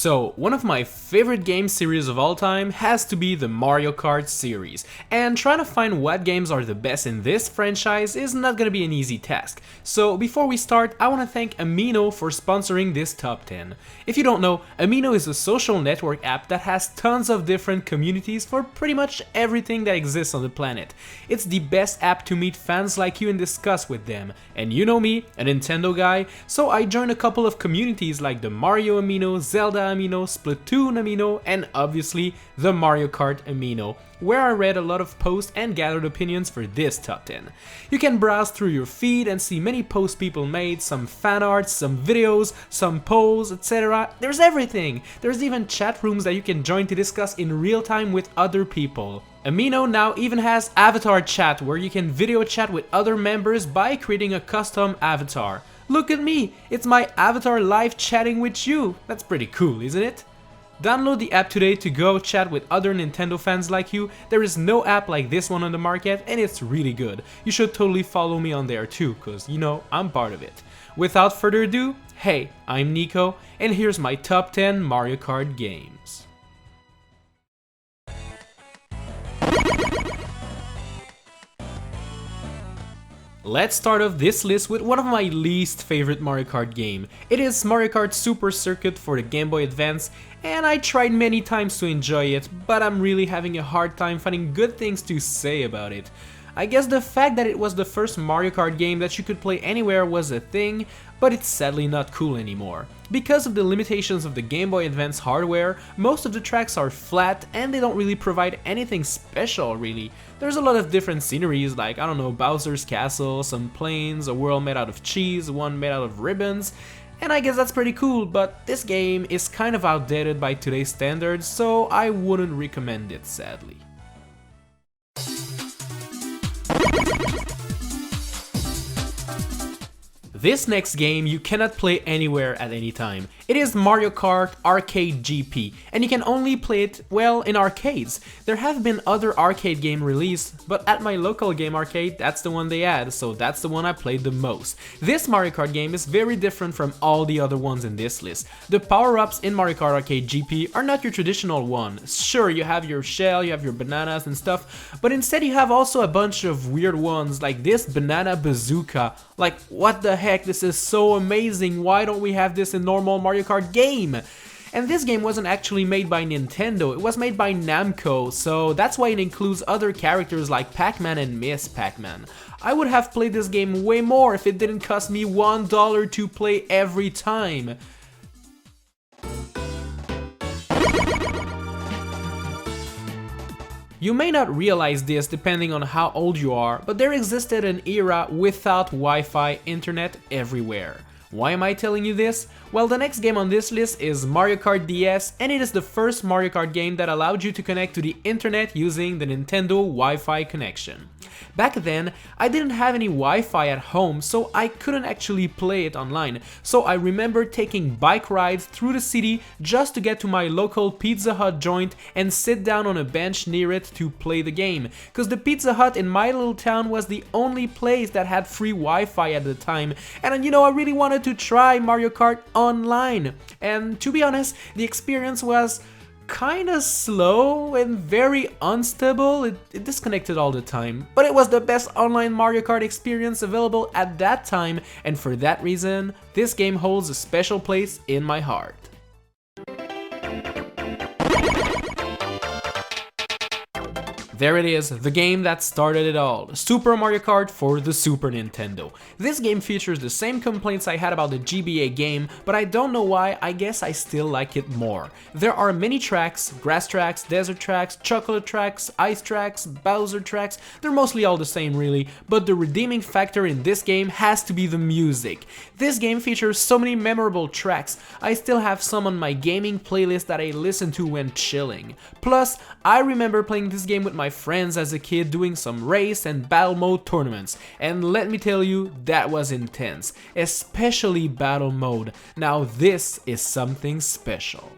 So, one of my favorite game series of all time has to be the Mario Kart series, and trying to find what games are the best in this franchise is not gonna be an easy task. So before we start, I want to thank Amino for sponsoring this top 10. If you don't know, Amino is a social network app that has tons of different communities for pretty much everything that exists on the planet. It's the best app to meet fans like you and discuss with them. And you know me, a Nintendo guy, so I joined a couple of communities like the Mario Amino, Zelda Amino, Splatoon Amino, and obviously the Mario Kart Amino, where I read a lot of posts and gathered opinions for this top 10. You can browse through your feed and see many posts people made, some fan art, some videos, some polls, etc. There's everything! There's even chat rooms that you can join to discuss in real time with other people. Amino now even has avatar chat, where you can video chat with other members by creating a custom avatar. Look at me! It's my avatar live chatting with you! That's pretty cool, isn't it? Download the app today to go chat with other Nintendo fans like you. There is no app like this one on the market and it's really good. You should totally follow me on there too, cause you know, I'm part of it. Without further ado, hey, I'm Nico and here's my top 10 Mario Kart games. Let's start off this list with one of my least favorite Mario Kart game. It is Mario Kart Super Circuit for the Game Boy Advance, and I tried many times to enjoy it, but I'm really having a hard time finding good things to say about it. I guess the fact that it was the first Mario Kart game that you could play anywhere was a thing, but it's sadly not cool anymore. Because of the limitations of the Game Boy Advance hardware, most of the tracks are flat and they don't really provide anything special really. There's a lot of different sceneries like, I don't know, Bowser's Castle, some planes, a world made out of cheese, one made out of ribbons, and I guess that's pretty cool, but this game is kind of outdated by today's standards, so I wouldn't recommend it sadly. This next game you cannot play anywhere at any time. It is Mario Kart Arcade GP, and you can only play it, well, in arcades. There have been other arcade games released, but at my local game arcade, that's the one they had, so that's the one I played the most. This Mario Kart game is very different from all the other ones in this list. The power-ups in Mario Kart Arcade GP are not your traditional one. Sure, you have your shell, you have your bananas and stuff, but instead you have also a bunch of weird ones, like this banana bazooka. Like, what the heck? This is so amazing. Why don't we have this in normal Mario Kart game? And this game wasn't actually made by Nintendo, it was made by Namco, so that's why it includes other characters like Pac-Man and Miss Pac-Man. I would have played this game way more if it didn't cost me $1 to play every time. You may not realize this depending on how old you are, but there existed an era without Wi-Fi internet everywhere. Why am I telling you this? Well, the next game on this list is Mario Kart DS, and it is the first Mario Kart game that allowed you to connect to the internet using the Nintendo Wi-Fi connection. Back then, I didn't have any Wi-Fi at home, so I couldn't actually play it online, so I remember taking bike rides through the city just to get to my local Pizza Hut joint and sit down on a bench near it to play the game, cause the Pizza Hut in my little town was the only place that had free Wi-Fi at the time, and you know, I really wanted to try Mario Kart online, and to be honest, the experience was kinda slow and very unstable. It disconnected all the time, but it was the best online Mario Kart experience available at that time, and for that reason, this game holds a special place in my heart. There it is, the game that started it all, Super Mario Kart for the Super Nintendo. This game features the same complaints I had about the GBA game, but I don't know why, I guess I still like it more. There are many tracks, grass tracks, desert tracks, chocolate tracks, ice tracks, Bowser tracks, they're mostly all the same really, but the redeeming factor in this game has to be the music. This game features so many memorable tracks, I still have some on my gaming playlist that I listen to when chilling. Plus, I remember playing this game with my friends as a kid doing some race and battle mode tournaments, and let me tell you, that was intense, especially battle mode. Now this is something special.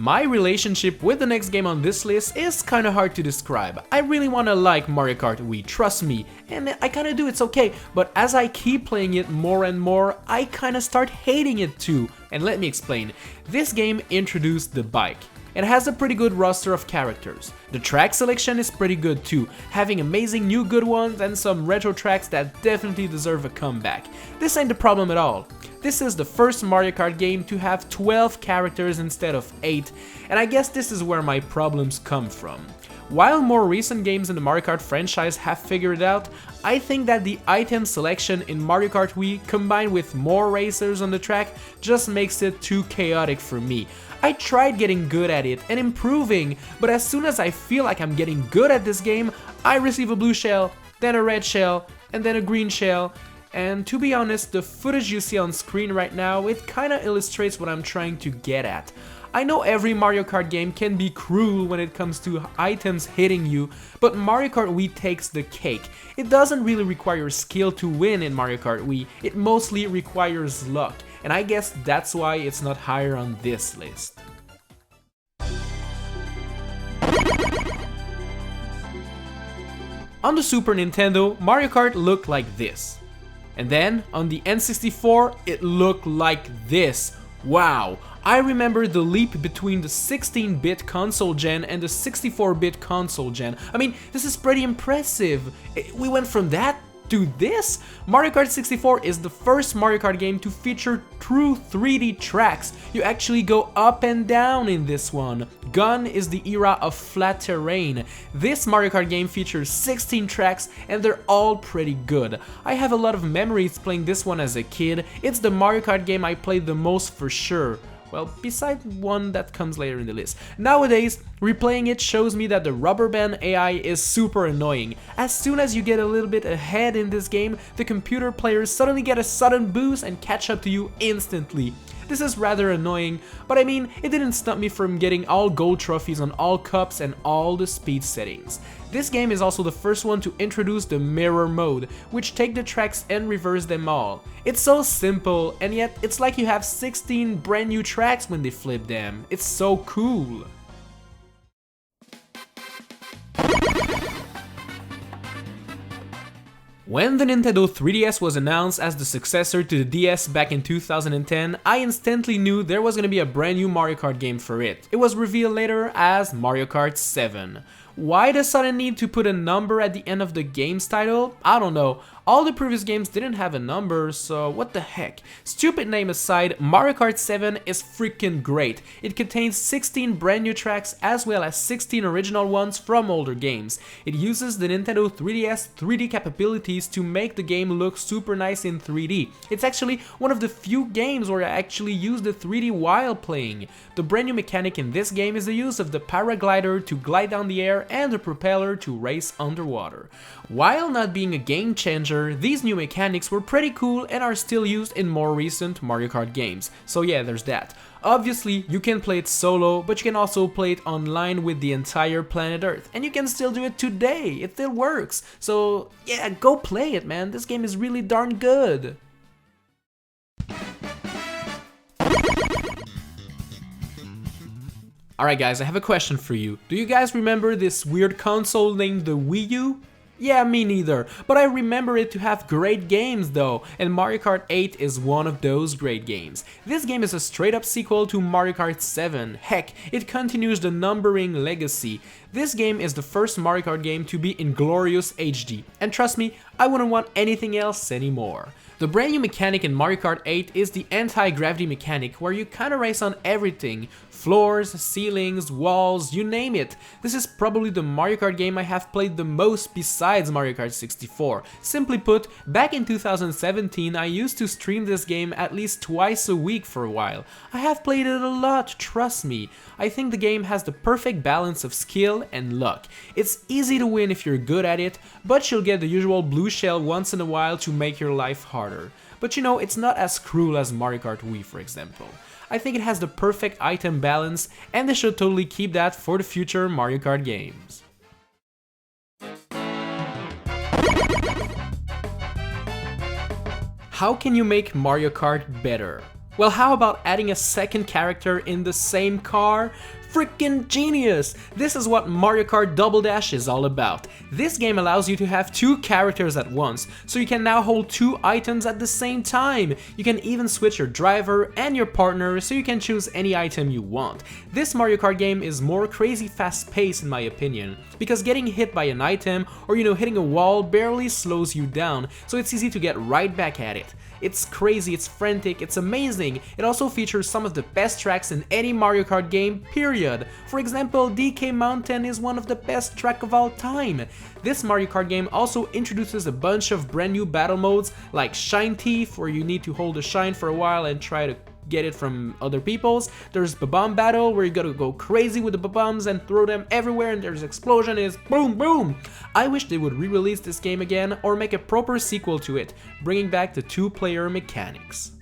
My relationship with the next game on this list is kinda hard to describe. I really wanna like Mario Kart Wii, trust me, and I kinda do, it's okay, but as I keep playing it more and more, I kinda start hating it too. And let me explain. This game introduced the bike. It has a pretty good roster of characters. The track selection is pretty good too, having amazing new good ones and some retro tracks that definitely deserve a comeback. This ain't the problem at all. This is the first Mario Kart game to have 12 characters instead of 8, and I guess this is where my problems come from. While more recent games in the Mario Kart franchise have figured it out, I think that the item selection in Mario Kart Wii combined with more racers on the track just makes it too chaotic for me. I tried getting good at it and improving, but as soon as I feel like I'm getting good at this game, I receive a blue shell, then a red shell, and then a green shell. And to be honest, the footage you see on screen right now, it kinda illustrates what I'm trying to get at. I know every Mario Kart game can be cruel when it comes to items hitting you, but Mario Kart Wii takes the cake. It doesn't really require skill to win in Mario Kart Wii, it mostly requires luck, and I guess that's why it's not higher on this list. On the Super Nintendo, Mario Kart looked like this. And then, on the N64, it looked like this. Wow, I remember the leap between the 16-bit console gen and the 64-bit console gen. I mean, this is pretty impressive. We went from that to this? Mario Kart 64 is the first Mario Kart game to feature true 3D tracks. You actually go up and down in this one. Gone is the era of flat terrain. This Mario Kart game features 16 tracks and they're all pretty good. I have a lot of memories playing this one as a kid. It's the Mario Kart game I played the most for sure. Well, besides one that comes later in the list. Nowadays, replaying it shows me that the rubber band AI is super annoying. As soon as you get a little bit ahead in this game, the computer players suddenly get a sudden boost and catch up to you instantly. This is rather annoying, but I mean, it didn't stop me from getting all gold trophies on all cups and all the speed settings. This game is also the first one to introduce the mirror mode, which take the tracks and reverse them all. It's so simple, and yet it's like you have 16 brand new tracks when they flip them. It's so cool. When the Nintendo 3DS was announced as the successor to the DS back in 2010, I instantly knew there was gonna be a brand new Mario Kart game for it. It was revealed later as Mario Kart 7. Why the sudden need to put a number at the end of the game's title? I don't know. All the previous games didn't have a number, so what the heck. Stupid name aside, Mario Kart 7 is freaking great. It contains 16 brand new tracks as well as 16 original ones from older games. It uses the Nintendo 3DS 3D capabilities to make the game look super nice in 3D. It's actually one of the few games where I actually use the 3D while playing. The brand new mechanic in this game is the use of the paraglider to glide down the air and the propeller to race underwater. While not being a game changer, these new mechanics were pretty cool and are still used in more recent Mario Kart games. So yeah, there's that. Obviously, you can play it solo, but you can also play it online with the entire planet Earth. And you can still do it today, it still works. So yeah, go play it, man, this game is really darn good. Alright guys, I have a question for you. Do you guys remember this weird console named the Wii U? Yeah, me neither, but I remember it to have great games though, and Mario Kart 8 is one of those great games. This game is a straight up sequel to Mario Kart 7, heck, it continues the numbering legacy. This game is the first Mario Kart game to be in glorious HD, and trust me, I wouldn't want anything else anymore. The brand new mechanic in Mario Kart 8 is the anti-gravity mechanic, where you kinda race on everything. Floors, ceilings, walls, you name it. This is probably the Mario Kart game I have played the most besides Mario Kart 64. Simply put, back in 2017 I used to stream this game at least twice a week for a while. I have played it a lot, trust me. I think the game has the perfect balance of skill and luck. It's easy to win if you're good at it, but you'll get the usual blue shell once in a while to make your life harder. But you know, it's not as cruel as Mario Kart Wii, for example. I think it has the perfect item balance, and they should totally keep that for the future Mario Kart games. How can you make Mario Kart better? Well, how about adding a second character in the same car? Freaking genius! This is what Mario Kart Double Dash is all about. This game allows you to have two characters at once, so you can now hold two items at the same time. You can even switch your driver and your partner, so you can choose any item you want. This Mario Kart game is more crazy fast-paced in my opinion, because getting hit by an item or hitting a wall barely slows you down, so it's easy to get right back at it. It's crazy, it's frantic, it's amazing. It also features some of the best tracks in any Mario Kart game, period. For example, DK Mountain is one of the best tracks of all time. This Mario Kart game also introduces a bunch of brand new battle modes like Shine Thief, where you need to hold a shine for a while and try to get it from other people's. There's Bomb Battle, where you gotta go crazy with the bombs and throw them everywhere, and there's Explosion is boom boom. I wish they would re-release this game again or make a proper sequel to it, bringing back the two-player mechanics.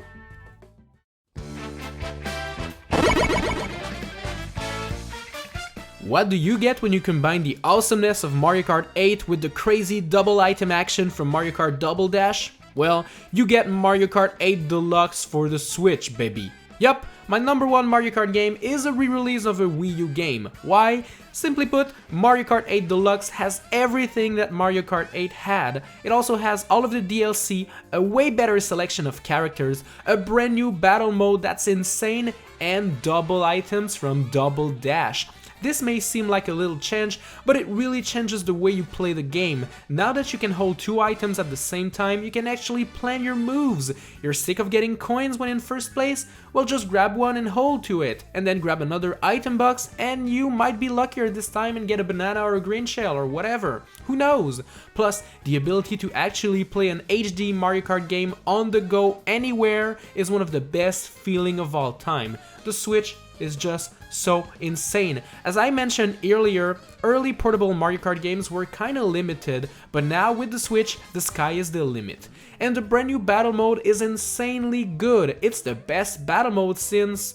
What do you get when you combine the awesomeness of Mario Kart 8 with the crazy double item action from Mario Kart Double Dash? Well, you get Mario Kart 8 Deluxe for the Switch, baby. Yup, my #1 Mario Kart game is a re-release of a Wii U game. Why? Simply put, Mario Kart 8 Deluxe has everything that Mario Kart 8 had. It also has all of the DLC, a way better selection of characters, a brand new battle mode that's insane, and double items from Double Dash. This may seem like a little change, but it really changes the way you play the game. Now that you can hold two items at the same time, you can actually plan your moves. You're sick of getting coins when in first place? Well, just grab one and hold to it, and then grab another item box, and you might be luckier this time and get a banana or a green shell or whatever. Who knows? Plus, the ability to actually play an HD Mario Kart game on the go anywhere is one of the best feeling of all time. The Switch is just so insane. As I mentioned earlier, early portable Mario Kart games were kinda limited, but now with the Switch, the sky is the limit. And the brand new battle mode is insanely good. It's the best battle mode since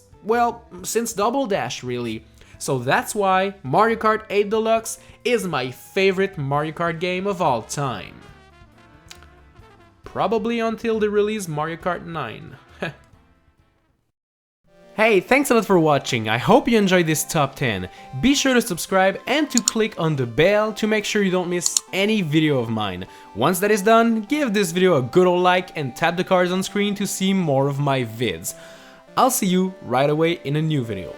Double Dash really. So that's why Mario Kart 8 Deluxe is my favorite Mario Kart game of all time. Probably until they release Mario Kart 9. Hey, thanks a lot for watching. I hope you enjoyed this top 10. Be sure to subscribe and to click on the bell to make sure you don't miss any video of mine. Once that is done, give this video a good old like and tap the cards on screen to see more of my vids. I'll see you right away in a new video.